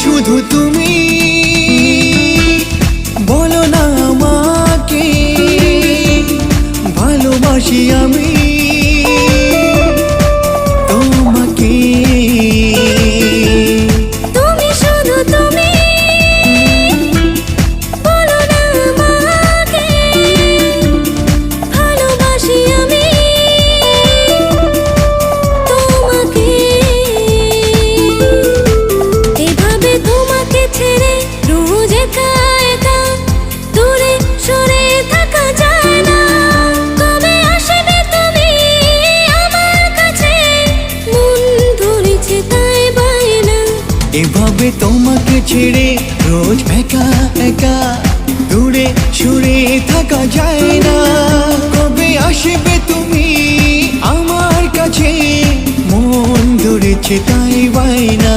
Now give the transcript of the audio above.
শুধু তুমি বলো না আমাকে ভালোবাসি আমি তোমাকে। তুমি শুধু তুমি বলো না আমাকে ভালোবাসি আমি তোমাকে। এভাবে তোমাকে ছেড়ে রোজ একা একা দূরে সরে থাকা যায় না। কবে আসবে তুমি আমার কাছে, মন ধরেছে তাই বায়না। এভাবে তোমাকে ছেড়ে রোজ একা একা দূরে সরে থাকা যায় না। কবে আসবে তুমি আমার কাছে, মন ধরেছে তাই বায়না।